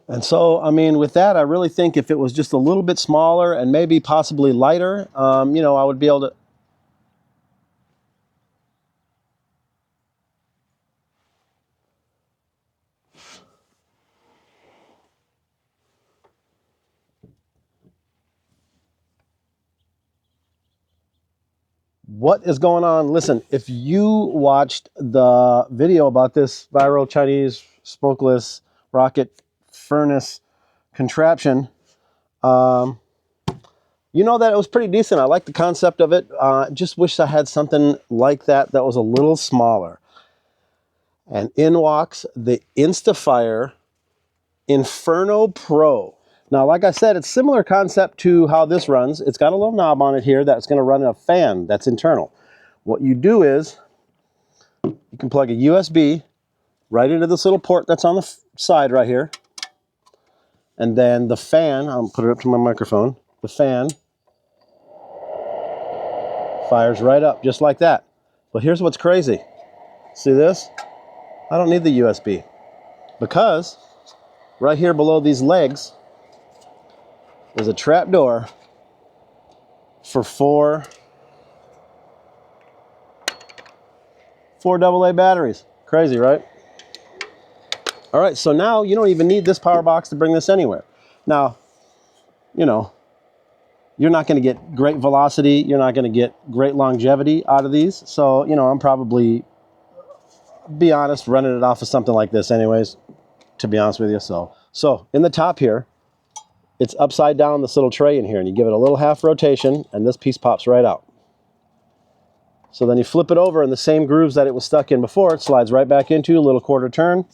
And so, I mean, with that, I really think if it was just a little bit smaller and maybe possibly lighter, you know, I would be able to. What is going on? Listen, if you watched the video about this viral Chinese smokeless rocket furnace contraption, you know that it was pretty decent. I like the concept of it. Just wish I had something like that that was a little smaller. And in walks the InstaFire Inferno Pro. Now, like I said, it's similar concept to how this runs. It's got a little knob on it here that's going to run a fan that's internal. What you do is you can plug a USB right into this little port that's on the side right here. And then the fan, I'll put it up to my microphone, the fan fires right up just like that. But here's what's crazy. See this? I don't need the USB because right here below these legs is a trap door for four AA batteries. Crazy, right? All right, so now you don't even need this power box to bring this anywhere. Now, you know, you're not going to get great velocity. You're not going to get great longevity out of these. So, you know, I'm probably, be honest, running it off of something like this anyways, to be honest with you. So in the top here, it's upside down, this little tray in here, and you give it a little half rotation, and this piece pops right out. So then you flip it over, and the same grooves that it was stuck in before, it slides right back into a little quarter turn.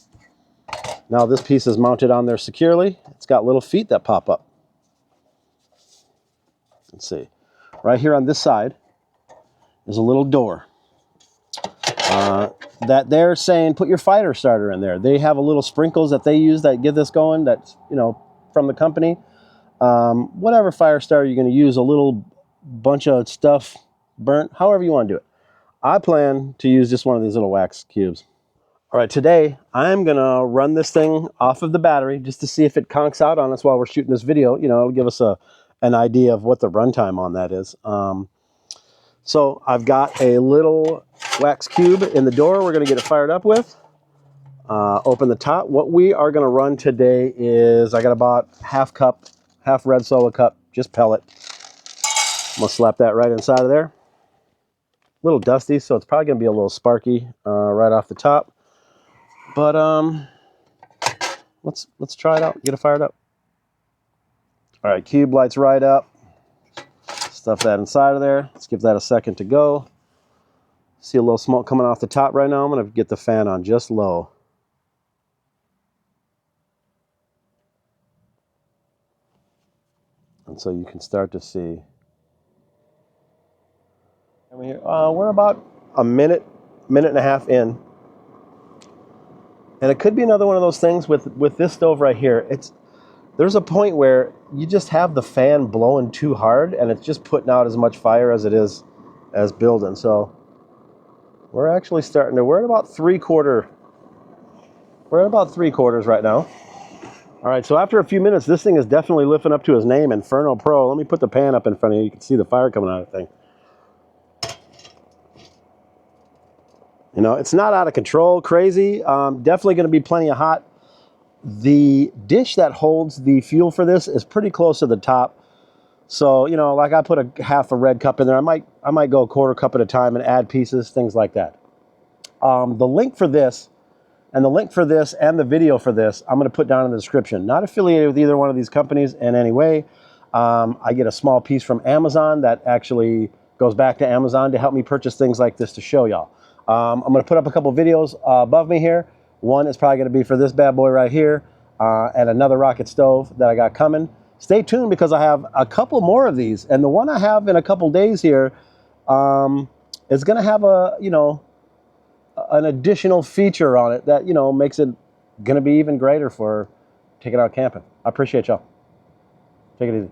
Now this piece is mounted on there securely. It's got little feet that pop up. Let's see. Right here on this side is a little door. That they're saying put your fire starter in there. They have a little sprinkles that they use that get this going. That's, you know, from the company. Whatever fire starter you're going to use, a little bunch of stuff burnt, however you want to do it. I plan to use just one of these little wax cubes. All right, today I'm going to run this thing off of the battery just to see if it conks out on us while we're shooting this video. You know, it'll give us an idea of what the runtime on that is. So I've got a little wax cube in the door we're going to get it fired up with. Open the top. What we are going to run today is, I got about half red Solo cup, just pellet. I'm going to slap that right inside of there. A little dusty, so it's probably going to be a little sparky right off the top. But let's try it out, get it fired up. All right, cube lights right up. Stuff that inside of there. Let's give that a second to go. See a little smoke coming off the top right now. I'm going to get the fan on just low. And so you can start to see. We're about a minute and a half in. And it could be another one of those things with this stove right here. There's a point where you just have the fan blowing too hard and it's just putting out as much fire as it is as building. So we're actually starting to, we're at about three quarters right now. All right, so after a few minutes, this thing is definitely lifting up to his name, Inferno Pro. Let me put the pan up in front of you. You can see the fire coming out of the thing. You know, it's not out of control, crazy. Definitely going to be plenty of hot. The dish that holds the fuel for this is pretty close to the top. So, you know, like I put a half a red cup in there. I might go a quarter cup at a time and add pieces, things like that. The link for this and the video for this, I'm going to put down in the description. Not affiliated with either one of these companies in any way. I get a small piece from Amazon that actually goes back to Amazon to help me purchase things like this to show y'all. I'm going to put up a couple videos above me here. One is probably going to be for this bad boy right here, and another rocket stove that I got coming. Stay tuned because I have a couple more of these, and the one I have in a couple days here is going to have a, you know, an additional feature on it that, you know, makes it going to be even greater for taking out camping. I appreciate y'all. Take it easy.